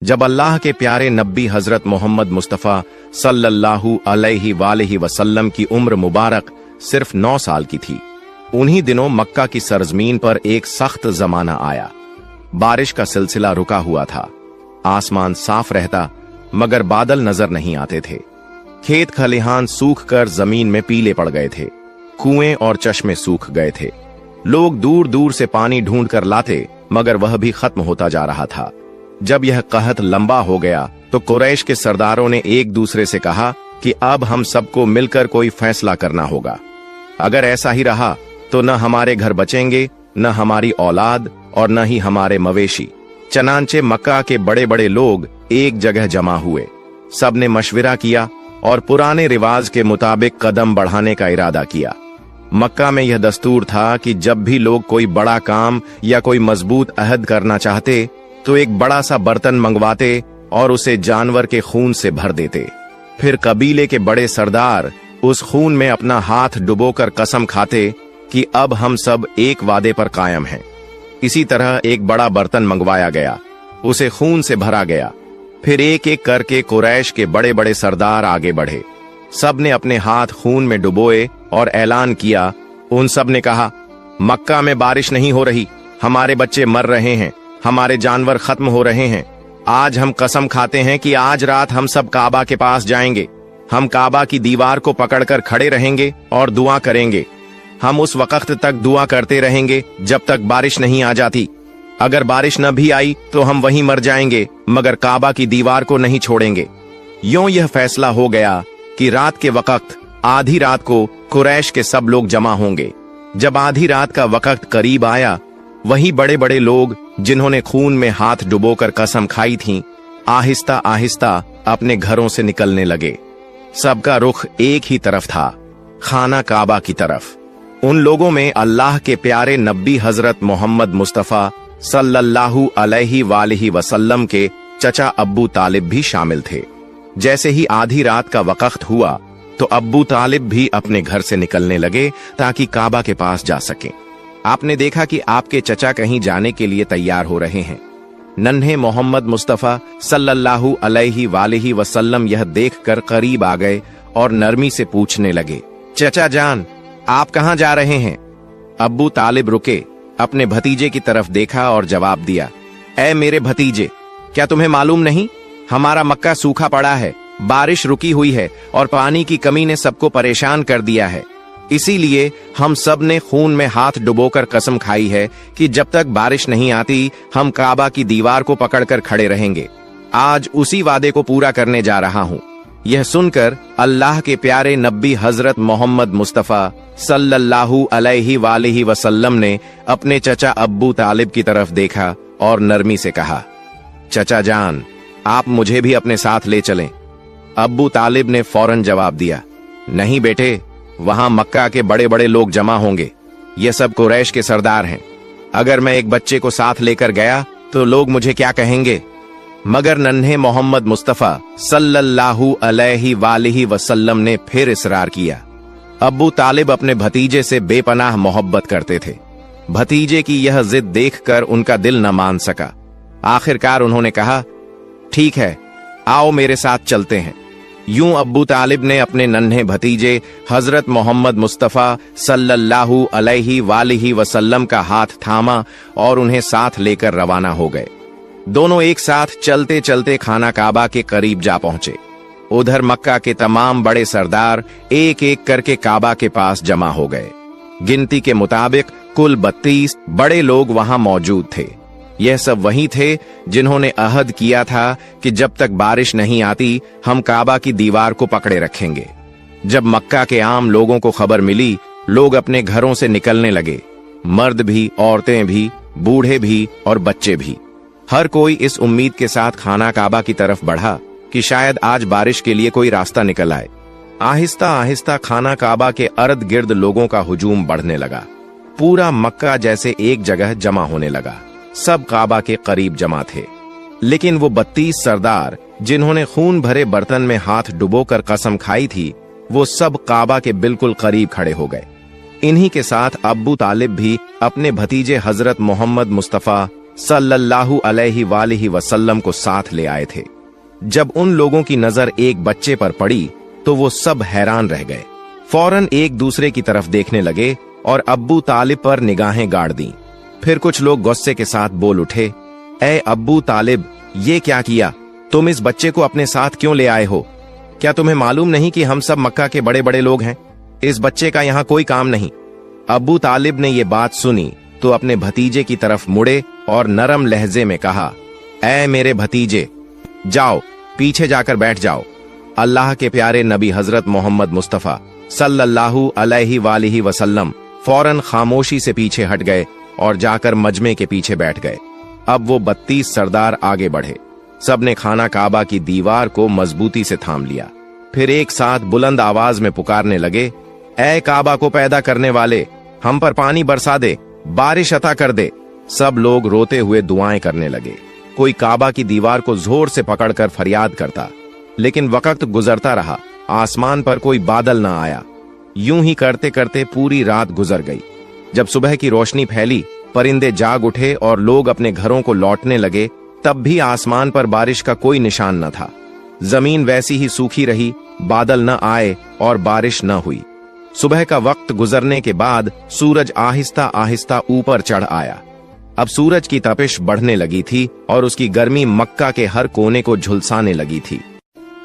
जब अल्लाह के प्यारे नबी हजरत मोहम्मद मुस्तफ़ा सल्लल्लाहु अलैहि वसल्लम की उम्र मुबारक सिर्फ 9 साल की थी, उन्हीं दिनों मक्का की सरजमीन पर एक सख्त जमाना आया। बारिश का सिलसिला रुका हुआ था। आसमान साफ रहता मगर बादल नजर नहीं आते थे। खेत खलिहान सूख कर जमीन में पीले पड़ गए थे। कुएं और चश्मे सूख गए थे। लोग दूर दूर से पानी ढूंढ कर लाते मगर वह भी खत्म होता जा रहा था। जब यह कहत लंबा हो गया तो कुरैश के सरदारों ने एक दूसरे से कहा कि अब हम सबको मिलकर कोई फैसला करना होगा। अगर ऐसा ही रहा तो न हमारे घर बचेंगे, न हमारी औलाद और न ही हमारे मवेशी। चनांचे मक्का के बड़े बड़े लोग एक जगह जमा हुए। सब ने मशविरा किया और पुराने रिवाज के मुताबिक कदम बढ़ाने का इरादा किया। मक्का में यह दस्तूर था कि जब भी लोग कोई बड़ा काम या कोई मजबूत अहद करना चाहते तो एक बड़ा सा बर्तन मंगवाते और उसे जानवर के खून से भर देते। फिर कबीले के बड़े सरदार उस खून में अपना हाथ डुबोकर कसम खाते कि अब हम सब एक वादे पर कायम हैं। इसी तरह एक बड़ा बर्तन मंगवाया गया, उसे खून से भरा गया। फिर एक एक करके कुरैश के बड़े बड़े सरदार आगे बढ़े। सब ने अपने हाथ खून में डुबोए और ऐलान किया। उन सब ने कहा, मक्का में बारिश नहीं हो रही, हमारे बच्चे मर रहे हैं, हमारे जानवर खत्म हो रहे हैं। आज हम कसम खाते हैं कि आज रात हम सब काबा के पास जाएंगे। हम काबा की दीवार को पकड़कर खड़े रहेंगे और दुआ करेंगे। हम उस वक्त तक दुआ करते रहेंगे जब तक बारिश नहीं आ जाती। अगर बारिश न भी आई तो हम वहीं मर जाएंगे मगर काबा की दीवार को नहीं छोड़ेंगे। यूं यह फैसला हो गया कि रात के वक्त आधी रात को कुरैश के सब लोग जमा होंगे। जब आधी रात का वक्त करीब आया, वही बड़े बड़े लोग जिन्होंने खून में हाथ डुबोकर कसम खाई थी, आहिस्ता आहिस्ता अपने घरों से निकलने लगे। सबका रुख एक ही तरफ था, खाना काबा की तरफ। उन लोगों में अल्लाह के प्यारे नबी हजरत मोहम्मद मुस्तफ़ा सल्लल्लाहु अलैहि वसल्लम के चचा अब्बू तालिब भी शामिल थे। जैसे ही आधी रात का वक्त हुआ तो अब्बू तालिब भी अपने घर से निकलने लगे ताकि काबा के पास जा सकें। आपने देखा कि आपके चचा कहीं जाने के लिए तैयार हो रहे हैं। नन्हे मोहम्मद मुस्तफ़ा सल्लल्लाहु अलैहि वसल्लम यह देखकर करीब आ गए और नरमी से पूछने लगे, चचा जान, आप कहां जा रहे हैं? अब्बू तालिब रुके, अपने भतीजे की तरफ देखा और जवाब दिया, ऐ मेरे भतीजे, क्या तुम्हें मालूम नहीं, हमारा मक्का सूखा पड़ा है, बारिश रुकी हुई है और पानी की कमी ने सबको परेशान कर दिया है। इसीलिए हम सब ने खून में हाथ डुबोकर कसम खाई है कि जब तक बारिश नहीं आती हम काबा की दीवार को पकड़कर खड़े रहेंगे। आज उसी वादे को पूरा करने जा रहा हूँ। यह सुनकर अल्लाह के प्यारे नबी हजरत मोहम्मद मुस्तफ़ा सल्लल्लाहु अलैहि वसल्लम ने अपने चचा अब्बू तालिब की तरफ देखा और नरमी से कहा, चचा जान, आप मुझे भी अपने साथ ले चलें। अब्बू तालिब ने फौरन जवाब दिया, नहीं बेटे, वहां मक्का के बड़े बड़े लोग जमा होंगे। ये सब कुरैश के सरदार हैं। अगर मैं एक बच्चे को साथ लेकर गया तो लोग मुझे क्या कहेंगे? मगर नन्हे मोहम्मद मुस्तफ़ा सल्लल्लाहु अलैहि वसल्लम ने फिर इसरार किया। अब्बू तालिब अपने भतीजे से बेपनाह मोहब्बत करते थे। भतीजे की यह जिद देखकर उनका दिल न मान सका। आखिरकार उन्होंने कहा, ठीक है, आओ मेरे साथ चलते हैं। यूं अब्बू तालिब ने अपने नन्हे भतीजे हजरत मोहम्मद मुस्तफ़ा सल्लल्लाहु अलैहि वसल्लम का हाथ थामा और उन्हें साथ लेकर रवाना हो गए। दोनों एक साथ चलते चलते खाना काबा के करीब जा पहुंचे। उधर मक्का के तमाम बड़े सरदार एक एक करके काबा के पास जमा हो गए। गिनती के मुताबिक कुल 32 बड़े लोग वहां मौजूद थे। यह सब वही थे जिन्होंने अहद किया था कि जब तक बारिश नहीं आती हम काबा की दीवार को पकड़े रखेंगे। जब मक्का के आम लोगों को खबर मिली, लोग अपने घरों से निकलने लगे। मर्द भी, औरतें भी, बूढ़े भी और बच्चे भी। हर कोई इस उम्मीद के साथ खाना काबा की तरफ बढ़ा कि शायद आज बारिश के लिए कोई रास्ता निकल आए। आहिस्ता आहिस्ता खाना काबा के अर्द गिर्द लोगों का हुजूम बढ़ने लगा। पूरा मक्का जैसे एक जगह जमा होने लगा। सब काबा के करीब जमा थे। लेकिन वो 32 सरदार जिन्होंने खून भरे बर्तन में हाथ डुबोकर कसम खाई थी, वो सब काबा के बिल्कुल करीब खड़े हो गए। इन्हीं के साथ अब्बू तालिब भी अपने भतीजे हजरत मोहम्मद मुस्तफ़ा सल्लल्लाहु अलैहि वसल्लम को साथ ले आए थे। जब उन लोगों की नजर एक बच्चे पर पड़ी तो वो सब हैरान रह गए। फौरन एक दूसरे की तरफ देखने लगे और अब्बू तालिब पर निगाहें गाड़ दी। फिर कुछ लोग गुस्से के साथ बोल उठे, ए अब्बू तालिब, ये क्या किया? तुम इस बच्चे को अपने साथ क्यों ले आए हो? क्या तुम्हें मालूम नहीं कि हम सब मक्का के बड़े बड़े लोग हैं? इस बच्चे का यहाँ कोई काम नहीं। अब्बू तालिब ने ये बात सुनी तो अपने भतीजे की तरफ मुड़े और नरम लहजे में कहा, ऐ मेरे भतीजे, जाओ पीछे जाकर बैठ जाओ। अल्लाह के प्यारे नबी हजरत मोहम्मद मुस्तफा सल्लल्लाहु अलैहि वसल्लम फौरन खामोशी से पीछे हट गए और जाकर मजमे के पीछे बैठ गए। अब वो 32 सरदार आगे बढ़े। सबने खाना काबा की दीवार को मजबूती से थाम लिया। फिर एक साथ बुलंद आवाज में पुकारने लगे, ऐ काबा को पैदा करने वाले, हम पर पानी बरसा दे, बारिश अता कर दे। सब लोग रोते हुए दुआएं करने लगे। कोई काबा की दीवार को जोर से पकड़कर फरियाद करता, लेकिन वक्त गुजरता रहा। आसमान पर कोई बादल न आया। यूं ही करते करते पूरी रात गुजर गई। जब सुबह की रोशनी फैली, परिंदे जाग उठे और लोग अपने घरों को लौटने लगे, तब भी आसमान पर बारिश का कोई निशान न था। जमीन वैसी ही सूखी रही, बादल न आए और बारिश न हुई। सुबह का वक्त गुजरने के बाद सूरज आहिस्ता आहिस्ता ऊपर चढ़ आया। अब सूरज की तपिश बढ़ने लगी थी और उसकी गर्मी मक्का के हर कोने को झुलसाने लगी थी।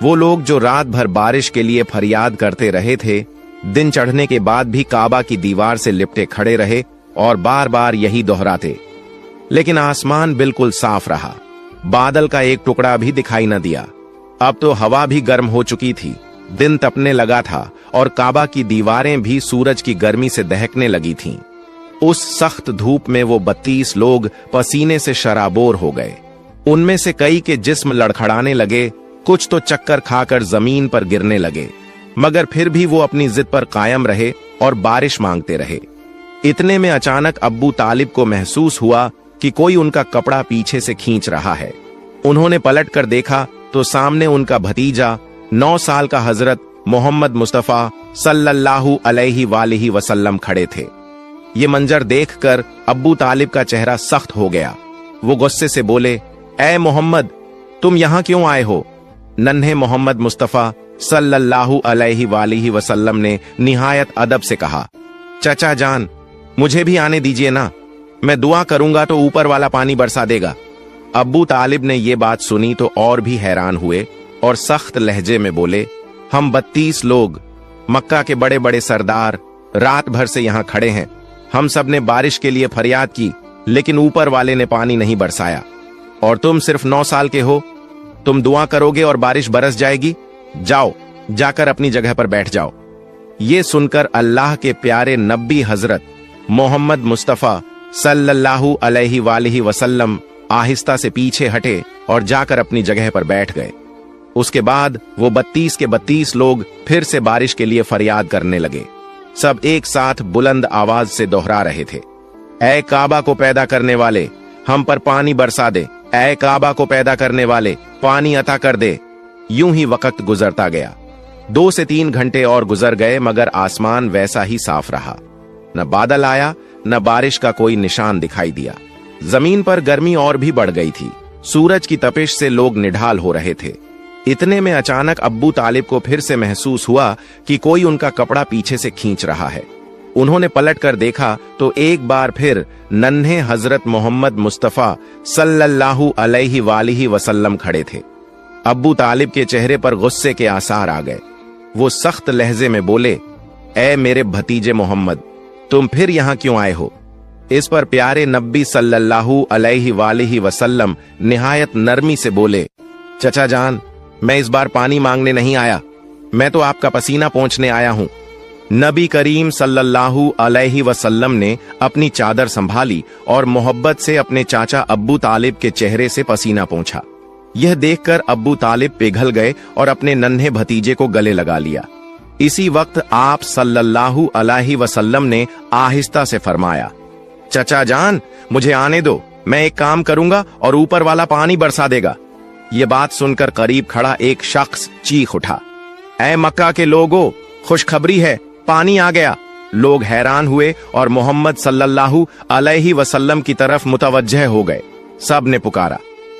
वो लोग जो रात भर बारिश के लिए फरियाद करते रहे थे, दिन चढ़ने के बाद भी काबा की दीवार से लिपटे खड़े रहे और बार बार यही दोहराते। लेकिन आसमान बिल्कुल साफ रहा। बादल का एक टुकड़ा भी दिखाई न दिया। अब तो हवा भी गर्म हो चुकी थी, दिन तपने लगा था और काबा की दीवारें भी सूरज की गर्मी से दहकने लगी थीं। उस सख्त धूप में वो 32 लोग पसीने से शराबोर हो गए। उनमें से कई के जिस्म लड़खड़ाने लगे, कुछ तो चक्कर खाकर जमीन पर गिरने लगे, मगर फिर भी वो अपनी जिद पर कायम रहे और बारिश मांगते रहे। इतने में अचानक अब्बू तालिब को महसूस हुआ कि कोई उनका कपड़ा पीछे से खींच रहा है। उन्होंने पलट कर देखा तो सामने उनका भतीजा 9 साल का हजरत मोहम्मद मुस्तफा सल्लल्लाहु अलैहि वसल्लम खड़े थे। ये मंजर देखकर अब्बू तालिब का चेहरा सख्त हो गया। वो गुस्से से बोले, ऐ मोहम्मद, तुम यहां क्यों आए हो? नन्हे मोहम्मद मुस्तफा सल्लल्लाहु अलैहि वसल्लम ने निहायत अदब से कहा, चचा जान, मुझे भी आने दीजिए ना, मैं दुआ करूंगा तो ऊपर वाला पानी बरसा देगा। अब्बू तालिब ने ये बात सुनी तो और भी हैरान हुए और सख्त लहजे में बोले, हम 32 लोग, मक्का के बड़े बड़े सरदार, रात भर से यहाँ खड़े हैं। हम सब ने बारिश के लिए फरियाद की, लेकिन ऊपर वाले ने पानी नहीं बरसाया। और तुम सिर्फ 9 साल के हो, तुम दुआ करोगे और बारिश बरस जाएगी? जाओ, जाकर अपनी जगह पर बैठ जाओ। ये सुनकर अल्लाह के प्यारे नबी हजरत मोहम्मद मुस्तफा सल्लल्लाहु अलैहि वसल्लम आहिस्ता से पीछे हटे और जाकर अपनी जगह पर बैठ गए। उसके बाद वो 32 के 32 लोग फिर से बारिश के लिए फरियाद करने लगे। सब एक साथ बुलंद आवाज से दोहरा रहे थे, ऐ काबा को पैदा करने वाले, हम पर पानी बरसा दे। ऐ काबा को पैदा करने वाले, पानी अता कर दे। यूं ही वक्त गुजरता गया। 2 से 3 घंटे और गुजर गए, मगर आसमान वैसा ही साफ रहा। न बादल आया, न बारिश का कोई निशान दिखाई दिया। जमीन पर गर्मी और भी बढ़ गई थी। सूरज की तपिश से लोग निढाल हो रहे थे। इतने में अचानक अब्बू तालिब को फिर से महसूस हुआ कि कोई उनका कपड़ा पीछे से खींच रहा है। उन्होंने पलट कर देखा तो एक बार फिर नन्हे हजरत मोहम्मद मुस्तफा सल्लल्लाहु अलैहि वसल्लम खड़े थे। अब्बू तालिब के चेहरे पर गुस्से के आसार आ गए। वो सख्त लहजे में बोले, ऐ मेरे भतीजे मोहम्मद, तुम फिर यहाँ क्यों आए हो? इस पर प्यारे नबी सल्लल्लाहु अलैहि वसल्लम निहायत नरमी से बोले, चचा जान, मैं इस बार पानी मांगने नहीं आया, मैं तो आपका पसीना पोंछने आया हूं। नबी करीम सल्लल्लाहु अलैहि वसल्लम ने अपनी चादर संभाली और मोहब्बत से अपने चाचा अब्बू तालिब के चेहरे से पसीना पोंछा। यह देखकर अब्बू तालिब पिघल गए और अपने नन्हे भतीजे को गले लगा लिया। इसी वक्त आप सल्लल्लाहु अलैहि वसल्लम ने आहिस्ता से फरमाया, चचा जान, मुझे आने दो, मैं एक काम करूंगा और ऊपर वाला पानी बरसा देगा। ये बात सुनकर करीब खड़ा एक शख्स चीख उठा, ऐ मक्का के लोगों, खुशखबरी है, पानी आ गया। लोग हैरान हुए और मोहम्मद सल्लल्लाहु अलैहि वसल्लम की तरफ मुतवज्जह हो गए। सब ने पुकारा,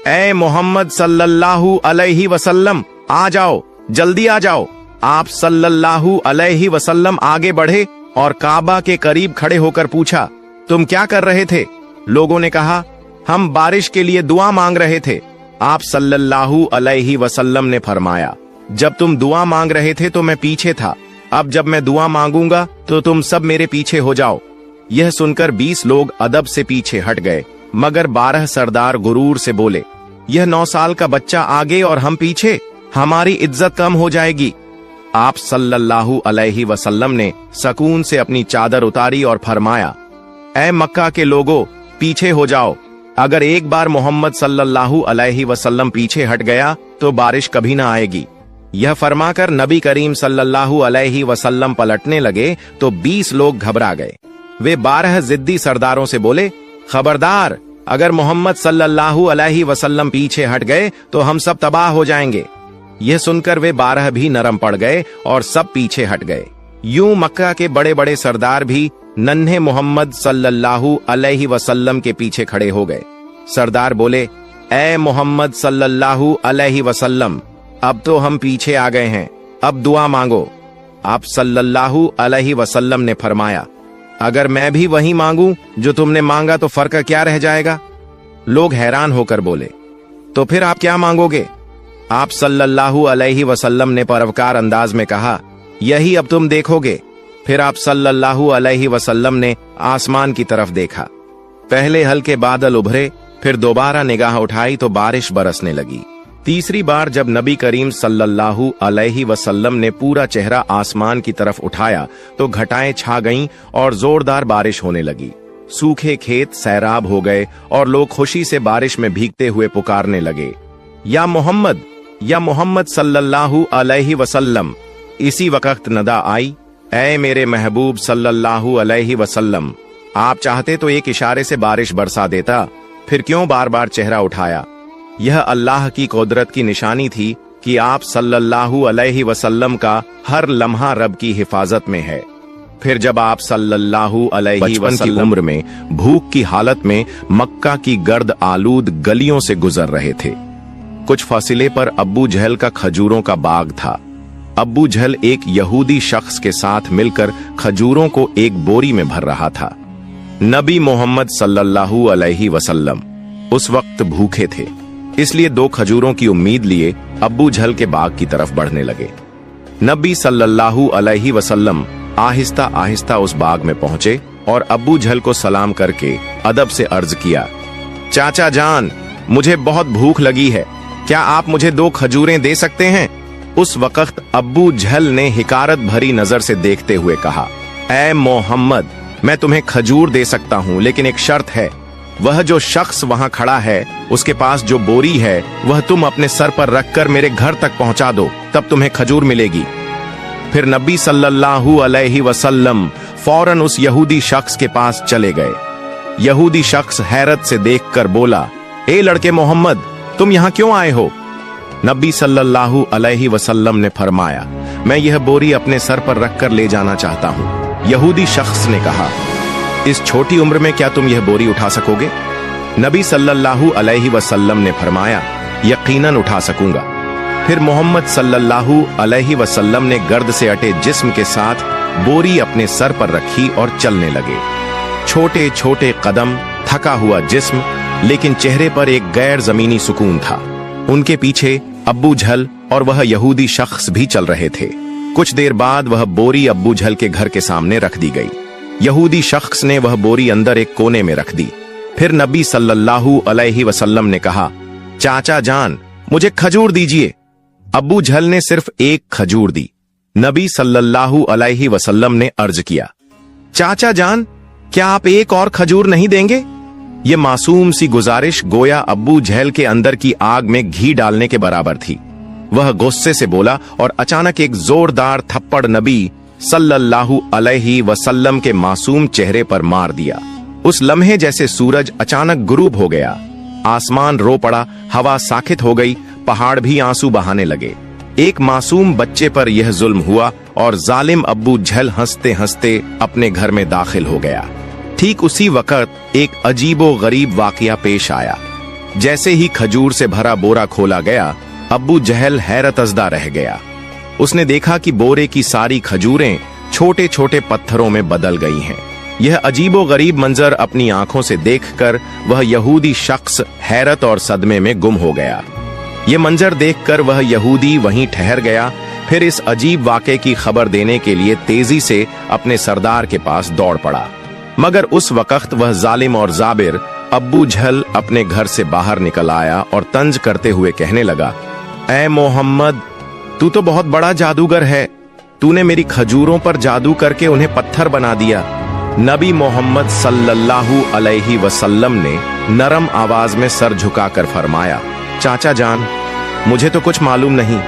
ए मोहम्मद सल्लल्लाहु अलैहि वसल्लम, आ जाओ, जल्दी आ जाओ। आप सल्लल्लाहु अलैहि वसल्लम आगे बढ़े और काबा के करीब खड़े होकर पूछा, तुम क्या कर रहे थे? लोगों ने कहा, हम बारिश के लिए दुआ मांग रहे थे। आप सल्लल्लाहु अलैहि वसल्लम ने फरमाया, जब तुम दुआ मांग रहे थे तो मैं पीछे था, अब जब मैं दुआ मांगूंगा तो तुम सब मेरे पीछे हो जाओ। यह सुनकर 20 लोग अदब से पीछे हट गए, मगर 12 सरदार गुरूर से बोले, यह 9 साल का बच्चा आगे और हम पीछे, हमारी इज्जत कम हो जाएगी। आप सल्लल्लाहु अलैहि वसल्लम ने सकून से अपनी चादर उतारी और फरमाया, ऐ मक्का के लोगों, पीछे हो जाओ। अगर एक बार मोहम्मद सल्लल्लाहु अलैहि वसल्लम पीछे हट गया तो बारिश कभी ना आएगी। यह फरमाकर नबी करीम सल्लल्लाहु अलैहि वसल्लम पलटने लगे तो 20 लोग घबरा गए। वे 12 जिद्दी सरदारों से बोले, खबरदार, अगर मोहम्मद सल्लल्लाहु अलैहि वसल्लम पीछे हट गए तो हम सब तबाह हो जाएंगे। यह सुनकर वे 12 भी नरम पड़ गए और सब पीछे हट गए। यूं मक्का के बड़े बड़े सरदार भी नन्हे मोहम्मद सल्लल्लाहु अलैहि वसल्लम के पीछे खड़े हो गए। सरदार बोले, ए मोहम्मद सल्लल्लाहु अलैहि वसल्लम, अब तो हम पीछे आ गए हैं, अब दुआ मांगो। आप सल्लल्लाहु अलैहि वसल्लम ने फरमाया, अगर मैं भी वही मांगूं जो तुमने मांगा तो फर्क क्या रह जाएगा? लोग हैरान होकर बोले, तो फिर आप क्या मांगोगे? आप सल्लल्लाहु अलैहि वसल्लम ने परोपकार अंदाज में कहा, यही अब तुम देखोगे। फिर आप सल्लल्लाहु अलैहि वसल्लम ने आसमान की तरफ देखा। पहले हल्के बादल उभरे, फिर दोबारा निगाह उठाई तो बारिश बरसने लगी। तीसरी बार जब नबी करीम सल्लल्लाहु अलैहि वसल्लम ने पूरा चेहरा आसमान की तरफ उठाया तो घटाएं छा गईं और जोरदार बारिश होने लगी। सूखे खेत सैराब हो गए और लोग खुशी से बारिश में भीगते हुए पुकारने लगे, या मोहम्मद सल्लल्लाहु अलैहि वसल्लम। इसी वक्त नदा आई, ऐ मेरे महबूब सल्लल्लाहु अलैहि वसल्लम, आप चाहते तो एक इशारे से बारिश बरसा देता, फिर क्यों बार बार चेहरा उठाया? यह अल्लाह की कुदरत की निशानी थी कि आप सल्लल्लाहु अलैहि वसल्लम का हर लम्हा रब की हिफाजत में है। फिर जब आप सल्लल्लाहु अलैहि वसल्लम की उम्र में भूख की हालत में मक्का की गर्द आलूद गलियों से गुजर रहे थे, कुछ फासिले पर अब्बू जहल का खजूरों का बाग था। अब्बू जहल एक यहूदी शख्स के साथ मिलकर खजूरों को एक बोरी में भर रहा था। नबी मोहम्मद सल्लल्लाहु अलैहि वसल्लम उस वक्त भूखे थे, इसलिए 2 खजूरों की उम्मीद लिए अब्बू जहल के बाग की तरफ बढ़ने लगे। नबी सल्लल्लाहु अलैहि वसल्लम आहिस्ता आहिस्ता उस बाग में पहुंचे और अब्बू जहल को सलाम करके अदब से अर्ज किया, चाचा जान, मुझे बहुत भूख लगी है, क्या आप मुझे 2 खजूरें दे सकते हैं? उस वक्त अब्बू जहल ने हिकारत भरी नजर से देखते हुए कहा, ऐ मोहम्मद, मैं तुम्हें खजूर दे सकता हूं, लेकिन एक शर्त है। वह जो शख्स वहां खड़ा है, उसके पास जो बोरी है वह तुम अपने सर पर रखकर मेरे घर तक पहुंचा दो, तब तुम्हें खजूर मिलेगी। फिर नबी सल्लल्लाहु अलैहि वसल्लम फौरन उस यहूदी शख्स के पास चले गए। यहूदी शख्स हैरत से देखकर बोला, ए लड़के मोहम्मद, तुम यहां क्यों आए हो? नबी सल्लल्लाहु अलैहि वसल्लम ने फरमाया, मैं यह बोरी अपने सर पर रखकर ले जाना चाहता हूं। यहूदी शख्स ने कहा, इस छोटी उम्र में क्या तुम यह बोरी उठा सकोगे? नबी सल्लल्लाहु अलैहि वसल्लम ने फरमाया, यकीनन उठा सकूंगा। फिर मोहम्मद सल्लल्लाहु अलैहि वसल्लम ने गर्द से अटे जिस्म के साथ बोरी अपने सर पर रखी और चलने लगे। छोटे छोटे कदम, थका हुआ जिस्म, लेकिन चेहरे पर एक गैर जमीनी सुकून था। उनके पीछे अब्बू जहल और वह यहूदी शख्स भी चल रहे थे। कुछ देर बाद वह बोरी अब्बू जहल के घर के सामने रख दी गई। यहूदी शख्स ने वह बोरी अंदर एक कोने में रख दी। फिर नबी सल्लल्लाहु अलैहि वसल्लम ने कहा, चाचा जान, मुझे खजूर दीजिए। अब्बू जहल ने सिर्फ एक खजूर दी। नबी सल्लल्लाहु अलैहि वसल्लम ने अर्ज किया, चाचा जान, क्या आप एक और खजूर नहीं देंगे? ये मासूम सी गुजारिश गोया अब्बू जहल के अंदर की आग में घी डालने के बराबर थी। वह गुस्से से बोला और अचानक एक जोरदार थप्पड़ नबी सल्लल्लाहु अलैहि वसल्लम के मासूम चेहरे पर मार दिया। उस लम्हे जैसे सूरज अचानक गुरूब हो गया, आसमान रो पड़ा, हवा साखित हो गई, पहाड़ भी आंसू बहाने लगे। एक मासूम बच्चे पर यह जुल्म हुआ और जालिम अब्बू जहल हंसते हंसते अपने घर में दाखिल हो गया। ठीक उसी वक्त एक अजीबो गरीब वाकया पेश आया। जैसे ही खजूर से भरा बोरा खोला गया, अब्बू जहल हैरतज़दा रह गया। उसने देखा कि बोरे की सारी खजूरें छोटे छोटे पत्थरों में बदल गई हैं। यह अजीबो गरीब मंजर अपनी आंखों से देखकर वह यहूदी शख्स हैरत और सदमे में गुम हो गया। यह मंजर देखकर वह यहूदी वहीं ठहर गया। फिर इस अजीब वाक़े की खबर देने के लिए तेजी से अपने सरदार के पास दौड़ पड़ा, मगर उस वक्त वह जालिम और जाबिर अब्बू जहल अपने घर से बाहर निकल आया और तंज करते हुए कहने लगा, ऐ मोहम्मद, तू तो बहुत बड़ा जादूगर है। तूने मेरी खजूरों पर जादू करके उन्हें पत्थर बना दिया। नबी मोहम्मद सल्लल्लाहु अलैहि वसल्लम ने नरम आवाज में सर झुकाकर फरमाया, चाचा जान, मुझे तो कुछ मालूम नहीं।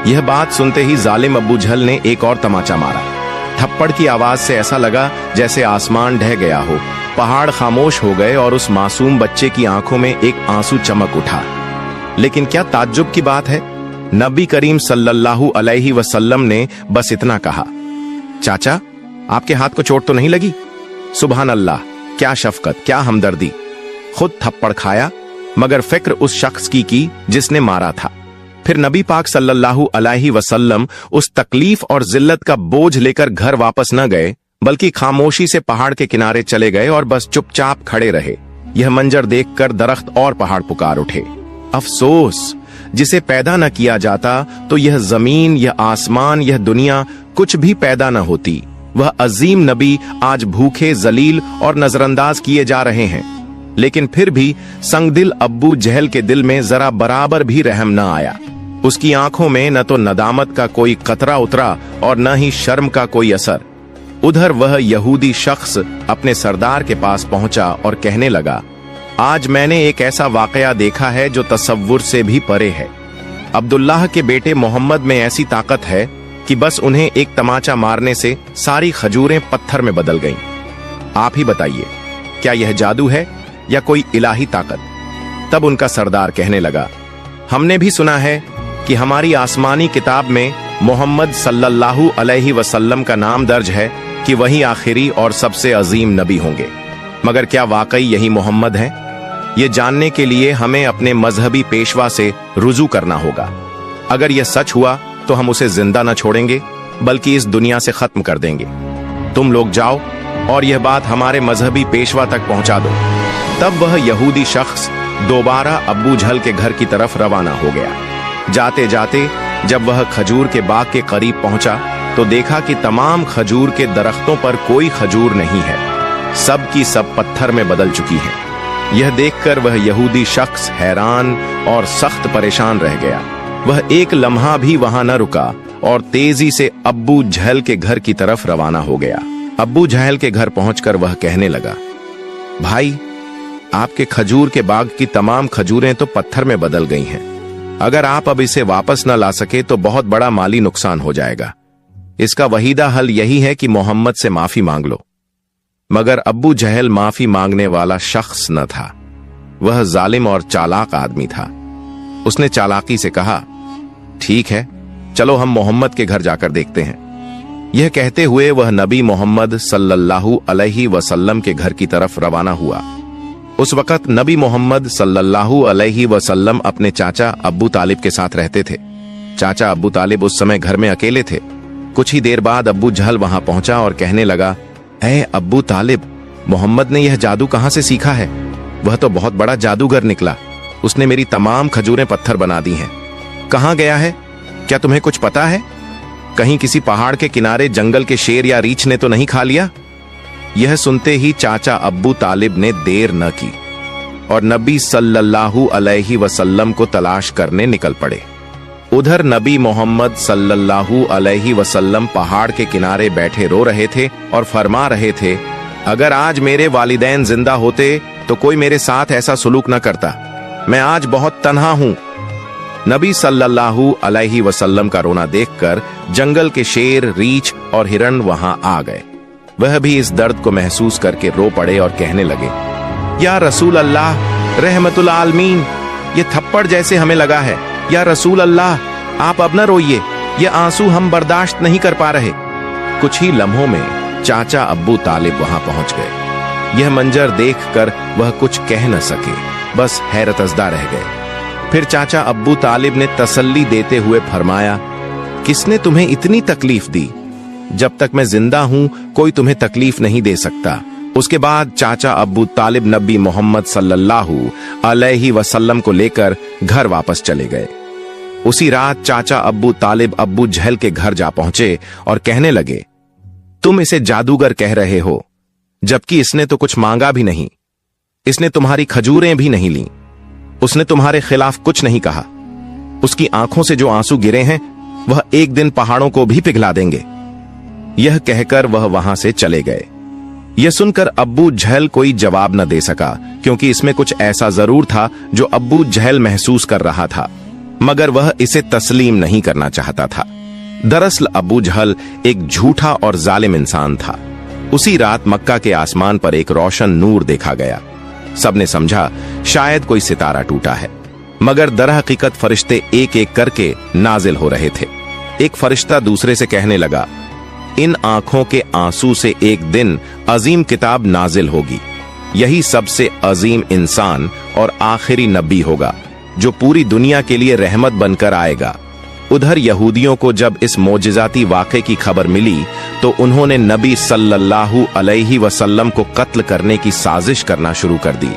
यह बात सुनते ही जालिम अब्बू जहल ने एक और तमाचा मारा। थप्पड़ की आवाज से ऐसा लगा जैसे आसमान ढह गया हो। पहाड़ खामोश हो गए और उस मासूम बच्चे की आंखों में एक आंसू चमक उठा। लेकिन क्या ताज्जुब की बात है, नबी करीम सल्लल्लाहु अलैहि वसल्लम ने बस इतना कहा, चाचा, आपके हाथ को चोट तो नहीं लगी? सुभान अल्लाह, क्या शफकत, क्या हमदर्दी। खुद थप्पड़ खाया, मगर फिक्र उस शख्स की जिसने मारा था। फिर नबी पाक सल्लल्लाहु अलैहि वसल्लम उस तकलीफ और जिल्लत का बोझ लेकर घर वापस न गए, बल्कि खामोशी से पहाड़ के किनारे चले गए और बस चुपचाप खड़े रहे। यह मंजर देखकर दरख्त और पहाड़ पुकार उठे। अफसोस, जिसे पैदा न किया जाता तो यह जमीन, यह आसमान, यह दुनिया कुछ भी पैदा न होती। वह अजीम नबी आज भूखे, जलील और नजरअंदाज किए जा रहे हैं। लेकिन फिर भी संगदिल अब्बू जहल के दिल में जरा बराबर भी रहम न आया। उसकी आंखों में न तो नदामत का कोई कतरा उतरा और न ही शर्म का कोई असर। उधर वह यहूदी शख्स अपने सरदार के पास पहुंचा और कहने लगा, आज मैंने एक ऐसा वाकया देखा है जो तसव्वुर से भी परे है। अब्दुल्लाह के बेटे मोहम्मद में ऐसी ताकत है कि बस उन्हें एक तमाचा मारने से सारी खजूरें पत्थर में बदल गईं। आप ही बताइए, क्या यह जादू है या कोई इलाही ताकत? तब उनका सरदार कहने लगा, हमने भी सुना है कि हमारी आसमानी किताब में मोहम्मद सल्लल्लाहु अलैहि वसल्लम का नाम दर्ज है कि वही आखिरी और सबसे अजीम नबी होंगे। मगर क्या वाकई यही मोहम्मद हैं? ये जानने के लिए हमें अपने मजहबी पेशवा से रुजू करना होगा। अगर यह सच हुआ तो हम उसे जिंदा न छोड़ेंगे, बल्कि इस दुनिया से खत्म कर देंगे। तुम लोग जाओ और यह बात हमारे मजहबी पेशवा तक पहुंचा दो। तब वह यहूदी शख्स दोबारा अब्बू जहल के घर की तरफ रवाना हो गया। जाते जाते जब वह खजूर के बाग के करीब पहुंचा तो देखा कि तमाम खजूर के दरख्तों पर कोई खजूर नहीं है, सब की सब पत्थर में बदल चुकी हैं। यह देखकर वह यहूदी शख्स हैरान और सख्त परेशान रह गया। वह एक लम्हा भी वहां न रुका और तेजी से अब्बू जहल के घर की तरफ रवाना हो गया। अब्बू जहल के घर पहुंचकर वह कहने लगा, भाई, आपके खजूर के बाग की तमाम खजूरें तो पत्थर में बदल गई हैं। अगर आप अब इसे वापस न ला सके तो बहुत बड़ा माली नुकसान हो जाएगा। इसका वहीदा हल यही है कि मोहम्मद से माफी मांग लो। मगर अब्बू जहल माफी मांगने वाला शख्स न था। वह जालिम और चालाक आदमी था। उसने चालाकी से कहा, ठीक है, चलो हम मोहम्मद के घर जाकर देखते हैं। यह कहते हुए वह नबी मोहम्मद सल्लल्लाहु अलैहि वसल्लम के घर की तरफ रवाना हुआ। उस वक्त नबी मोहम्मद सल्लल्लाहु अलैहि वसल्लम अपने चाचा अब्बू तालिब के साथ रहते थे। चाचा अब्बू तालिब उस समय घर में अकेले थे। कुछ ही देर बाद अब्बू जहल वहां पहुंचा और कहने लगा, ऐ अब्बू तालिब, मोहम्मद ने यह जादू कहां से सीखा है? वह तो बहुत बड़ा जादूगर निकला। उसने मेरी तमाम खजूरें पत्थर बना दी हैं। कहां गया है? क्या तुम्हें कुछ पता है? कहीं किसी पहाड़ के किनारे जंगल के शेर या रीछ ने तो नहीं खा लिया? यह सुनते ही चाचा अब्बू तालिब ने देर न की और नबी सल्लल्लाहु अलैहि वसल्लम को तलाश करने निकल पड़े। उधर नबी मोहम्मद सल्लल्लाहु अलैहि वसल्लम पहाड़ के किनारे बैठे रो रहे थे और फरमा रहे थे, अगर आज मेरे वालिदैन जिंदा होते तो कोई मेरे साथ ऐसा सुलूक न करता। मैं आज बहुत तन्हा हूं। नबी सल्लल्लाहु अलैहि वसल्लम का रोना देखकर जंगल के शेर, रीछ और हिरण वहां आ गए। वह भी इस दर्द को महसूस करके रो पड़े और कहने लगे, या रसूल अल्लाह, रहमतुल आलमीन, ये थप्पड़ जैसे हमें लगा है। या रसूल अल्लाह, आप अब न रोइए, ये आंसू हम बर्दाश्त नहीं कर पा रहे। कुछ ही लम्हों में चाचा अब्बू तालिब वहां पहुंच गए। यह मंजर देखकर वह कुछ कह न सके। बस हैरतज़दा रह गए। फिर चाचा अब्बू तालिब ने तसल्ली देते हुए फरमाया, किसने तुम्हें इतनी तकलीफ दी? जब तक मैं जिंदा हूं कोई तुम्हें तकलीफ नहीं दे सकता। उसके बाद चाचा अब्बू तालिब नबी मोहम्मद सल्लल्लाहु अलैहि वसल्लम को लेकर घर वापस चले गए। उसी रात चाचा अब्बू तालिब अब्बू जहल के घर जा पहुंचे और कहने लगे, तुम इसे जादूगर कह रहे हो, जबकि इसने तो कुछ मांगा भी नहीं। इसने तुम्हारी खजूरें भी नहीं ली। उसने तुम्हारे खिलाफ कुछ नहीं कहा। उसकी आंखों से जो आंसू गिरे हैं वह एक दिन पहाड़ों को भी पिघला देंगे। यह कहकर वह वहां से चले गए। यह सुनकर अब्बू जहल कोई जवाब न दे सका, क्योंकि इसमें कुछ ऐसा जरूर था जो अब्बू जहल महसूस कर रहा था, मगर वह इसे तस्लीम नहीं करना चाहता था। दरअसल अब्बू जहल एक झूठा और जालिम इंसान था। उसी रात मक्का के आसमान पर एक रोशन नूर देखा गया। सबने समझा शायद कोई सितारा टूटा है, मगर दरहकीकत फरिश्ते एक एक करके नाजिल हो रहे थे। एक फरिश्ता दूसरे से कहने लगा, इन आंखों के आंसू से एक दिन अजीम किताब नाजिल होगी। यही सबसे अजीम इंसान और आखिरी नबी होगा जो पूरी दुनिया के लिए रहमत बनकर आएगा। उधर यहूदियों को जब इस मोजिजाती वाक़े की खबर मिली तो उन्होंने नबी सल्लल्लाहु अलैहि वसल्लम को कत्ल करने की साजिश करना शुरू कर दी,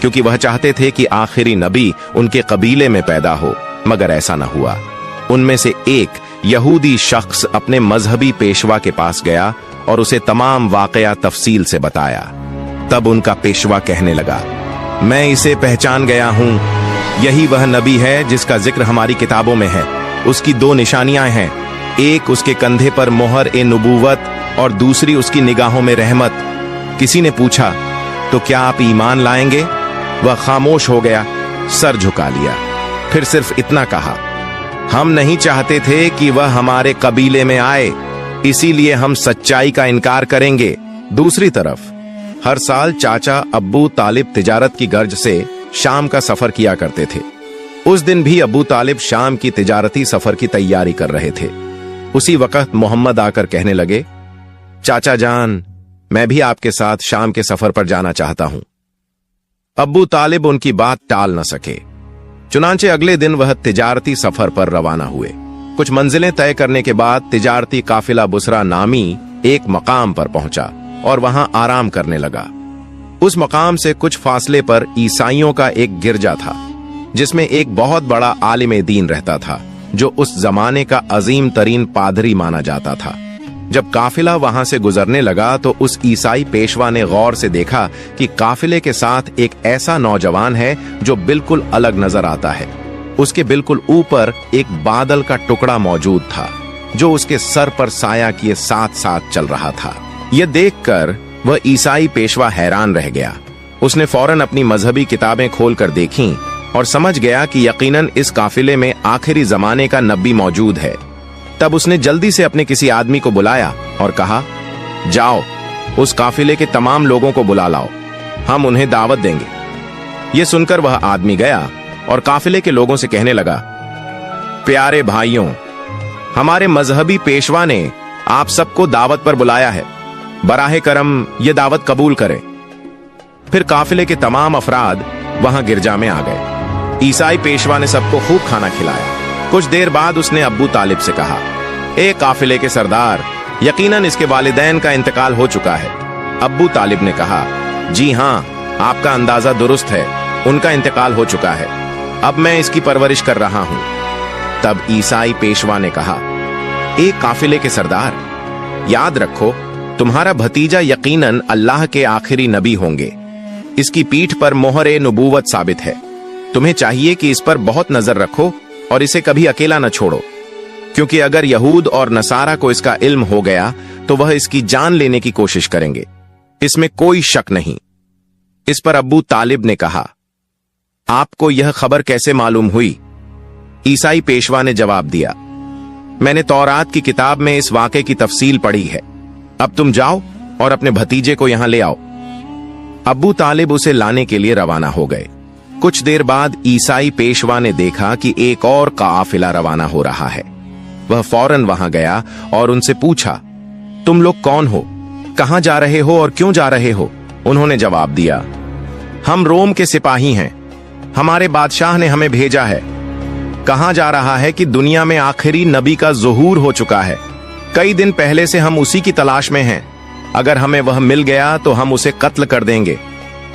क्योंकि वह चाहते थे कि आखिरी नबी उनके कबीले में पैदा हो, मगर ऐसा न हुआ। उनमें से एक यहूदी शख्स अपने मजहबी पेशवा के पास गया और उसे तमाम वाकया तफसील से बताया। तब उनका पेशवा कहने लगा, मैं इसे पहचान गया हूं। यही वह नबी है जिसका जिक्र हमारी किताबों में है। उसकी दो निशानियां हैं, एक उसके कंधे पर मोहर ए नबूवत और दूसरी उसकी निगाहों में रहमत। किसी ने पूछा, तो क्या आप ईमान लाएंगे? वह खामोश हो गया, सर झुका लिया, फिर सिर्फ इतना कहा, हम नहीं चाहते थे कि वह हमारे कबीले में आए, इसीलिए हम सच्चाई का इनकार करेंगे। दूसरी तरफ हर साल चाचा अब्बू तालिब तिजारत की गर्ज से शाम का सफर किया करते थे। उस दिन भी अब्बू तालिब शाम की तिजारती सफर की तैयारी कर रहे थे। उसी वक्त मोहम्मद आकर कहने लगे, चाचा जान, मैं भी आपके साथ शाम के सफर पर जाना चाहता हूं। अब्बू तालिब उनकी बात टाल न सके। चुनांचे अगले दिन वह तिजारती सफर पर रवाना हुए। कुछ मंजिलें तय करने के बाद तिजारती काफिला बुसरा नामी एक मकाम पर पहुंचा और वहां आराम करने लगा। उस मकाम से कुछ फासले पर ईसाइयों का एक गिरजा था, जिसमें एक बहुत बड़ा आलिम दीन रहता था, जो उस जमाने का अजीम तरीन पादरी माना जाता था। जब काफिला वहां से गुजरने लगा तो उस ईसाई पेशवा ने गौर से देखा कि काफिले के साथ एक ऐसा नौजवान है जो बिल्कुल अलग नजर आता है। उसके बिल्कुल ऊपर एक बादल का टुकड़ा मौजूद था, जो उसके सर पर साया किए साथ साथ चल रहा था। यह देखकर वह ईसाई पेशवा हैरान रह गया। उसने फौरन अपनी मजहबी किताबें खोलकर देखीं और समझ गया कि यकीनन इस काफिले में आखिरी जमाने का नबी मौजूद है। तब उसने जल्दी से अपने किसी आदमी को बुलाया और कहा, जाओ उस काफिले के तमाम लोगों को बुला लाओ, हम उन्हें दावत देंगे। यह सुनकर वह आदमी गया और काफिले के लोगों से कहने लगा, प्यारे भाइयों, हमारे मजहबी पेशवा ने आप सबको दावत पर बुलाया है, बराहे करम ये दावत कबूल करें। फिर काफिले के तमाम अफराद वहां गिरजा में आ गए। ईसाई पेशवा ने सबको खूब खाना खिलाया। कुछ देर बाद उसने अब्बू तालिब से कहा, ए काफिले के सरदार, यकीनन इसके वालिदैन का इंतकाल हो चुका है। अब्बू तालिब ने कहा, जी हां, आपका अंदाजा दुरुस्त है, उनका इंतकाल हो चुका है। अब मैं इसकी परवरिश कर रहा हूं। तब ईसाई पेशवा ने कहा, ए काफिले के सरदार, याद रखो तुम्हारा भतीजा यकीनन अल्लाह के आखिरी नबी होंगे। इसकी पीठ पर मोहर नबूवत साबित है। तुम्हें चाहिए कि इस पर बहुत नजर रखो और इसे कभी अकेला न छोड़ो, क्योंकि अगर यहूद और नसारा को इसका इल्म हो गया तो वह इसकी जान लेने की कोशिश करेंगे, इसमें कोई शक नहीं। इस पर अब्बू तालिब ने कहा, आपको यह खबर कैसे मालूम हुई? ईसाई पेशवा ने जवाब दिया, मैंने तौरात की किताब में इस वाक़े की तफसील पढ़ी है। अब तुम जाओ और अपने भतीजे को यहां ले आओ। अब्बू तालिब उसे लाने के लिए रवाना हो गए। कुछ देर बाद ईसाई पेशवा ने देखा कि एक और काफिला रवाना हो रहा है। वह फौरन वहां गया और उनसे पूछा, तुम लोग कौन हो, कहां जा रहे हो और क्यों जा रहे हो? उन्होंने जवाब दिया, हम रोम के सिपाही हैं हमारे बादशाह ने हमें भेजा है। कहा जा रहा है कि दुनिया में आखिरी नबी का ज़ुहूर हो चुका है। कई दिन पहले से हम उसी की तलाश में हैं। अगर हमें वह मिल गया तो हम उसे कत्ल कर देंगे।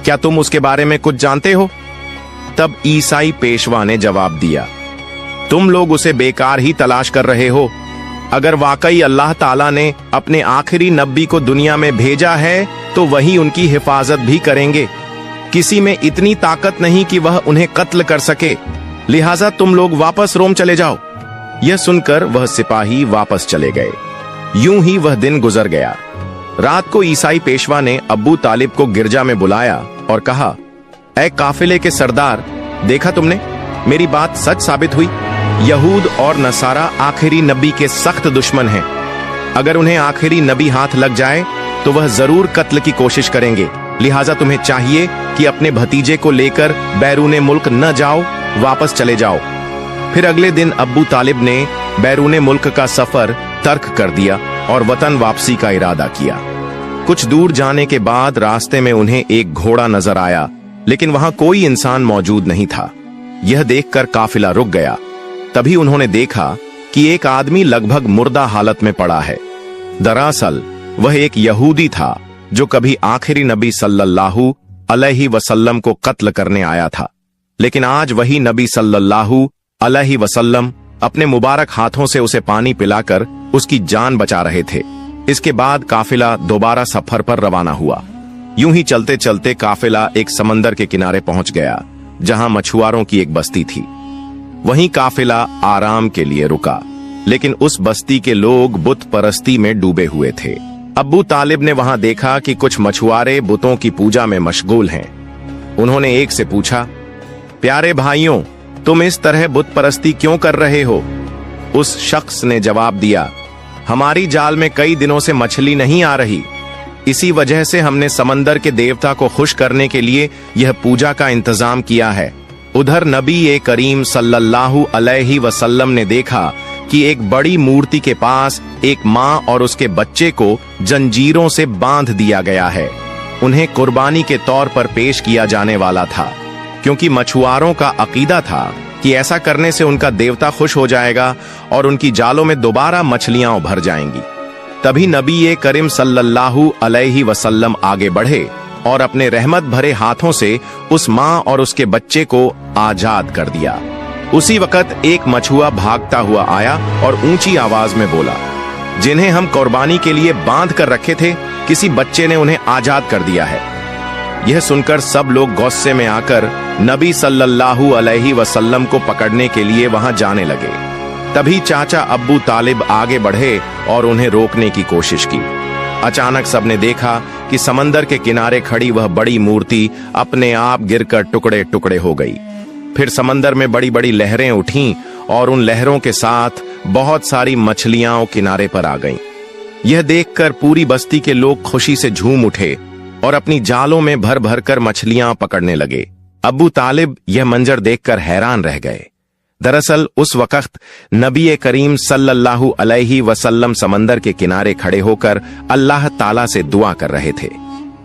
क्या तुम उसके बारे में कुछ जानते हो? तब ईसाई पेशवा ने जवाब दिया, तुम लोग उसे बेकार ही तलाश कर रहे हो। अगर वाकई अल्लाह ताला ने अपने आखिरी नबी को दुनिया में भेजा है तो वही उनकी हिफाजत भी करेंगे। किसी में इतनी ताकत नहीं कि वह उन्हें कत्ल कर सके, लिहाजा तुम लोग वापस रोम चले जाओ। यह सुनकर वह सिपाही वापस चले गए। यूं ही वह दिन गुजर गया। रात को ईसाई पेशवा ने अब्बू तालिब को गिरजा में बुलाया और कहा, ऐ काफिले के सरदार, देखा तुमने, मेरी बात सच साबित हुई। यहूद और नसारा आखिरी नबी के सख्त दुश्मन हैं। अगर उन्हें आखिरी नबी हाथ लग जाए तो वह जरूर कत्ल की कोशिश करेंगे। लिहाजा तुम्हें चाहिए कि अपने भतीजे को लेकर बैरूने मुल्क न जाओ, वापस चले जाओ। फिर अगले दिन अब्बू तालिब ने बैरूने मुल्क का सफर तर्क कर दिया और वतन वापसी का इरादा किया। कुछ दूर जाने के बाद रास्ते में उन्हें एक घोड़ा नजर आया, लेकिन वहां कोई इंसान मौजूद नहीं था। यह देखकर काफिला रुक गया। तभी उन्होंने देखा कि एक आदमी लगभग मुर्दा हालत में पड़ा है। दरअसल वह एक यहूदी था जो कभी आखिरी नबी सल्लल्लाहु अलैहि वसल्लम को कत्ल करने आया था। लेकिन आज वही नबी सल्लल्लाहु अलैहि वसल्लम अपने मुबारक हाथों से उसे पानी पिलाकर उसकी जान बचा रहे थे। इसके बाद काफिला दोबारा सफर पर रवाना हुआ। यूं ही चलते चलते काफिला एक समंदर के किनारे पहुंच गया, जहां मछुआरों की एक बस्ती थी। वहीं काफिला आराम के लिए रुका, लेकिन उस बस्ती के लोग बुत परस्ती में डूबे हुए थे। अब्बू तालिब ने वहां देखा कि कुछ मछुआरे बुतों की पूजा में मशगूल हैं। उन्होंने एक से पूछा, प्यारे भाइयों, तुम इस तरह बुत परस्ती क्यों कर रहे हो? उस शख्स ने जवाब दिया, हमारी जाल में कई दिनों से मछली नहीं आ रही, इसी वजह से हमने समंदर के देवता को खुश करने के लिए यह पूजा का इंतजाम किया है। उधर नबी करीम सल्लल्लाहु अलैहि वसल्लम ने देखा कि एक बड़ी मूर्ति के पास एक माँ और उसके बच्चे को जंजीरों से बांध दिया गया है। उन्हें कुर्बानी के तौर पर पेश किया जाने वाला था, क्योंकि मछुआरों का अकीदा था कि ऐसा करने से उनका देवता खुश हो जाएगा और उनकी जालों में दोबारा मछलियां भर जाएंगी। तभी नबी करीम सल्लल्लाहु अलैहि वसल्लम आगे बढ़े और अपने रहमत भरे हाथों से उस माँ और उसके बच्चे को आजाद कर दिया। उसी वक्त एक मछुआ भागता हुआ आया और ऊंची आवाज में बोला, जिन्हें हम कुर्बानी के लिए बांध कर रखे थे, किसी बच्चे ने उन्हें आजाद कर दिया है। यह सुनकर सब लोग गुस्से में आकर नबी सल्लल्लाहु अलैहि वसल्लम को पकड़ने के लिए वहां जाने लगे। तभी चाचा अब्बू तालिब आगे बढ़े और उन्हें रोकने की कोशिश की। अचानक सबने देखा कि समंदर के किनारे खड़ी वह बड़ी मूर्ति अपने आप गिरकर टुकड़े टुकड़े हो गई। फिर समंदर में बड़ी बड़ी लहरें उठीं और उन लहरों के साथ बहुत सारी मछलियां किनारे पर आ गईं। यह देखकर पूरी बस्ती के लोग खुशी से झूम उठे और अपनी जालों में भर भर कर मछलियां पकड़ने लगे। अब्बू तालिब यह मंजर देखकर हैरान रह गए। दरअसल उस वक्त नबी करीम सल्लल्लाहु अलैहि वसल्लम समंदर के किनारे खड़े होकर अल्लाह ताला से दुआ कर रहे थे।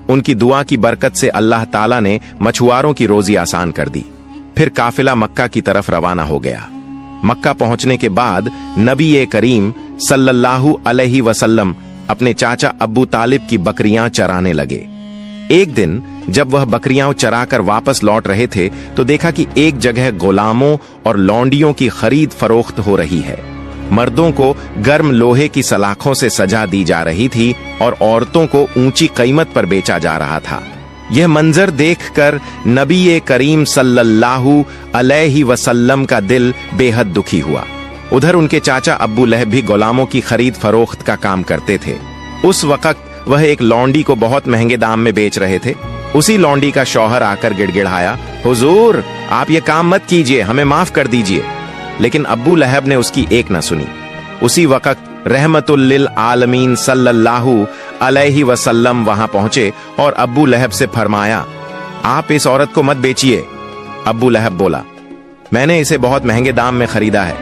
उनकी दुआ की बरकत से अल्लाह ताला ने मछुआरों की रोजी आसान कर दी। फिर काफिला मक्का की तरफ रवाना हो गया। मक्का पहुंचने के बाद नबी करीम सल्लल्लाहु अलैहि वसल्लम अपने चाचा अब्बू तालिब की बकरियां चराने लगे। एक दिन जब वह बकरियां चराकर वापस लौट रहे थे तो देखा कि एक जगह गुलामों और लौंडियों की खरीद फरोख्त हो रही है। मर्दों को गर्म लोहे की सलाखों से सजा दी जा रही थी और औरतों को ऊंची कीमत पर बेचा जा रहा था। यह मंजर देखकर नबी करीम सल्लल्लाहु अलैहि वसल्लम का दिल बेहद दुखी हुआ। उधर उनके चाचा अब्बू लहब भी गुलामों की खरीद फरोख्त का काम करते थे। उस वक्त वह एक लौंडी को बहुत महंगे दाम में बेच रहे थे। उसी लौंडी का शौहर आकर गिड़गिड़ाया, हुजूर, आप ये काम मत कीजिए, हमें माफ कर दीजिए। लेकिन अब्बू लहब ने उसकी एक न सुनी। उसी वक्त रहमतुल लिल आलमीन सल्लल्लाहु अलैहि वसल्लम वहां पहुंचे और अब्बू लहब से फरमाया, आप इस औरत को मत बेचिए। अब्बू लहब बोला, मैंने इसे बहुत महंगे दाम में खरीदा है,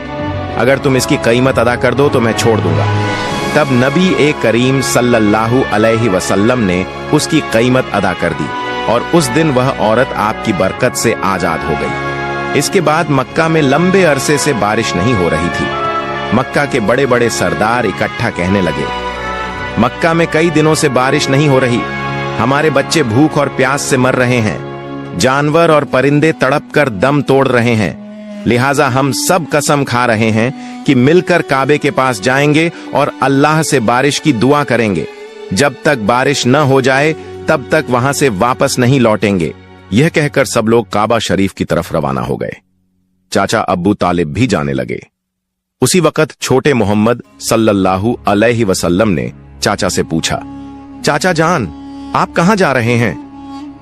अगर तुम इसकी कीमत अदा कर दो तो मैं छोड़ दूंगा। तब नबी करीम सल्लल्लाहु अलैहि वसल्लम ने उसकी कीमत अदा कर दी और उस दिन वह औरत आपकी बरकत से आजाद हो गई। इसके बाद मक्का में लंबे अरसे से बारिश नहीं हो रही थी। मक्का के बड़े बड़े सरदार इकट्ठा कहने लगे, मक्का में कई दिनों से बारिश नहीं हो रही, हमारे बच्चे भूख और प्यास से मर रहे हैं, जानवर और परिंदे तड़प कर दम तोड़ रहे हैं, लिहाजा हम सब कसम खा रहे हैं कि मिलकर काबे के पास जाएंगे और अल्लाह से बारिश की दुआ करेंगे। जब तक बारिश न हो जाए तब तक वहां से वापस नहीं लौटेंगे। यह कहकर सब लोग काबा शरीफ की तरफ रवाना हो गए। चाचा अब्बू तालिब भी जाने लगे। उसी वक्त छोटे मोहम्मद सल्लल्लाहु अलैहि वसल्लम ने चाचा से पूछा, चाचा जान आप कहां जा रहे हैं?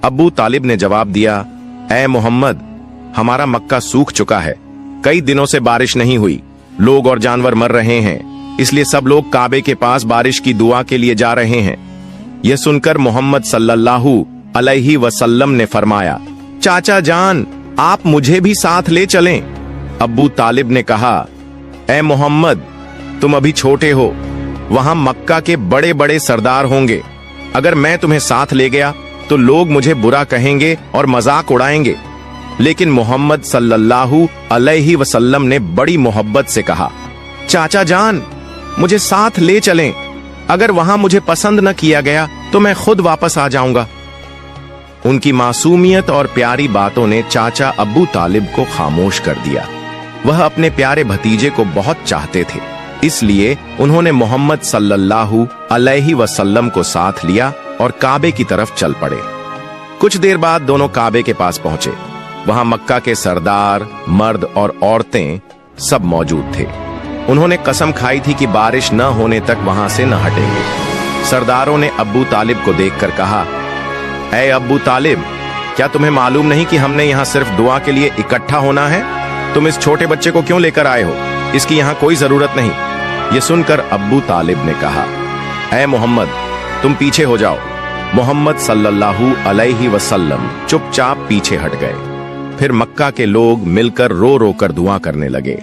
अब्बू तालिब ने जवाब दिया, ऐ मोहम्मद, हमारा मक्का सूख चुका है, कई दिनों से बारिश नहीं हुई, लोग और जानवर मर रहे हैं, इसलिए सब लोग काबे के पास बारिश की दुआ के लिए जा रहे हैं। यह सुनकर मोहम्मद सल्लल्लाहु अलैहि वसल्लम ने फरमाया, चाचा जान आप मुझे भी साथ ले चलें। अब्बू तालिब ने कहा, ऐ मोहम्मद, तुम अभी छोटे हो, वहां मक्का के बड़े बड़े सरदार होंगे, अगर मैं तुम्हें साथ ले गया तो लोग मुझे बुरा कहेंगे और मजाक उड़ाएंगे। लेकिन मोहम्मद सल्लल्लाहु अलैहि वसल्लम ने बड़ी मोहब्बत से कहा, चाचा जान मुझे साथ ले चलें, अगर वहां मुझे पसंद न किया गया तो मैं खुद वापस आ जाऊंगा। उनकी मासूमियत और प्यारी बातों ने चाचा अब्बू तालिब को खामोश कर दिया। वह अपने प्यारे भतीजे को बहुत चाहते थे, इसलिए उन्होंने मोहम्मद सल्लल्लाहु अलैहि वसल्लम को साथ लिया और काबे की तरफ चल पड़े। कुछ देर बाद दोनों काबे के पास पहुंचे। वहां मक्का के सरदार, मर्द और औरतें सब मौजूद थे। उन्होंने कसम खाई थी कि बारिश न होने तक वहां से न हटेंगे। सरदारों ने अब्बू तालिब को देखकर कहा, ऐ अब्बू तालिब, क्या तुम्हें मालूम नहीं कि हमने यहाँ सिर्फ दुआ के लिए इकट्ठा होना है? तुम इस छोटे बच्चे को क्यों लेकर आए हो? इसकी यहाँ कोई जरूरत नहीं। ये सुनकर अब्बू तालिब ने कहा, ऐ मोहम्मद, तुम पीछे हो जाओ। मोहम्मद सल्लल्लाहु अलैहि वसल्लम चुपचाप पीछे हट गए। फिर मक्का के लोग मिलकर रो रो कर दुआ करने लगे,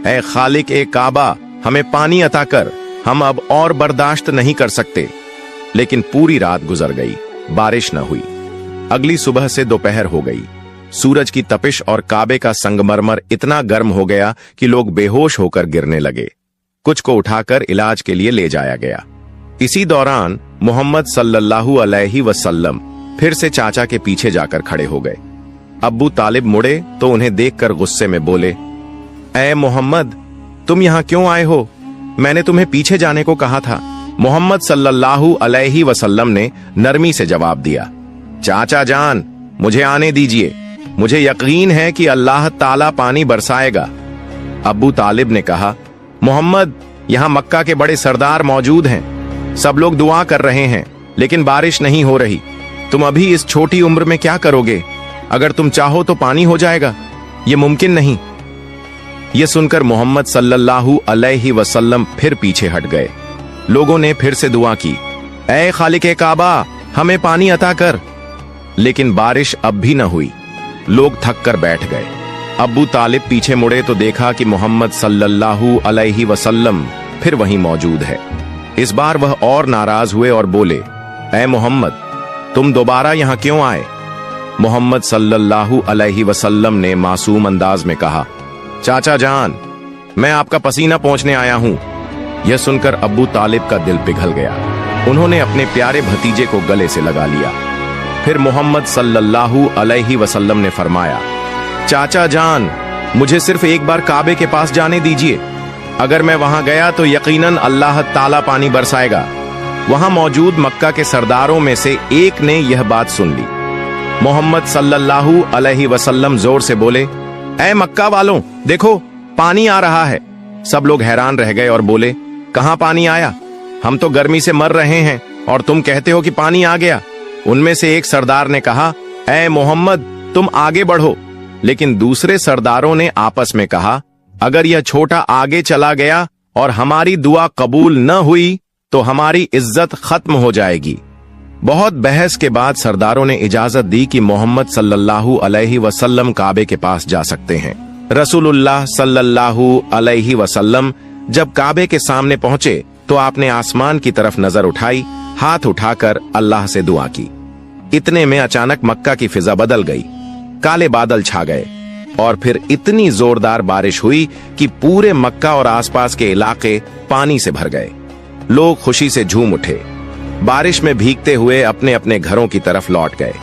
ऐ खालिक ए काबा, हमें पानी अता कर, हम अब और बर्दाश्त नहीं कर सकते। लेकिन पूरी रात गुजर गई, बारिश न हुई। अगली सुबह से दोपहर हो गई। सूरज की तपिश और काबे का संगमरमर इतना गर्म हो गया कि लोग बेहोश होकर गिरने लगे। कुछ को उठाकर इलाज के लिए ले जाया गया। इसी दौरान मोहम्मद सल्लल्लाहु अलैहि वसल्लम फिर से चाचा के पीछे जाकर खड़े हो गए। अब्बू तालिब मुड़े तो उन्हें देखकर गुस्से में बोले, ऐ मोहम्मद, तुम यहाँ क्यों आए हो? मैंने तुम्हें पीछे जाने को कहा था। मोहम्मद सल्लल्लाहु अलैहि वसल्लम ने नरमी से जवाब दिया, चाचा जान मुझे आने दीजिए, मुझे यकीन है कि अल्लाह ताला पानी बरसाएगा। अब्बू तालिब ने कहा, मोहम्मद, यहाँ मक्का के बड़े सरदार मौजूद हैं, सब लोग दुआ कर रहे हैं, लेकिन बारिश नहीं हो रही। तुम अभी इस छोटी उम्र में क्या करोगे? अगर तुम चाहो तो पानी हो जाएगा, ये मुमकिन नहीं। यह सुनकर मोहम्मद सल्लल्लाहु अलैहि वसल्लम फिर पीछे हट गए। लोगों ने फिर से दुआ की, ऐ खालिक काबा, हमें पानी अता कर। लेकिन बारिश अब भी न हुई। लोग थक कर बैठ गए। अब्बू तालिब पीछे मुड़े तो देखा कि मोहम्मद सल्लल्लाहु अलैहि वसल्लम फिर वहीं मौजूद है। इस बार वह और नाराज हुए और बोले, ऐ मोहम्मद, तुम दोबारा यहाँ क्यों आए? मोहम्मद सल्लल्लाहु अलैहि वसल्लम ने मासूम अंदाज में कहा, चाचा जान, मैं आपका पसीना पोंछने आया हूं। यह सुनकर अब्बू तालिब का दिल पिघल गया। उन्होंने अपने प्यारे भतीजे को गले से लगा लिया। फिर मोहम्मद सल्लल्लाहु अलैहि वसल्लम ने फरमाया, चाचा जान, मुझे सिर्फ एक बार काबे के पास जाने दीजिए, अगर मैं वहां गया तो यकीनन अल्लाह ताला पानी बरसाएगा। वहां मौजूद मक्का के सरदारों में से एक ने यह बात सुन ली। मोहम्मद सल्लल्लाहु अलैहि वसल्लम जोर से बोले, ऐ मक्का वालों, देखो पानी आ रहा है। सब लोग हैरान रह गए और बोले, कहां पानी आया? हम तो गर्मी से मर रहे हैं और तुम कहते हो कि पानी आ गया। उनमें से एक सरदार ने कहा, ऐ मोहम्मद, तुम आगे बढ़ो। लेकिन दूसरे सरदारों ने आपस में कहा, अगर यह छोटा आगे चला गया और हमारी दुआ कबूल न हुई तो हमारी इज्जत खत्म हो जाएगी। बहुत बहस के बाद सरदारों ने इजाजत दी कि मोहम्मद सल्लल्लाहु अलैहि वसल्लम काबे के पास जा सकते हैं। रसूलुल्लाह सल्लल्लाहु अलैहि वसल्लम जब काबे के सामने पहुंचे तो आपने आसमान की तरफ नजर उठाई, हाथ उठाकर अल्लाह से दुआ की। इतने में अचानक मक्का की फिजा बदल गई, काले बादल छा गए और फिर इतनी जोरदार बारिश हुई कि पूरे मक्का और आसपास के इलाके पानी से भर गए। लोग खुशी से झूम उठे, बारिश में भीगते हुए अपने अपने घरों की तरफ लौट गए।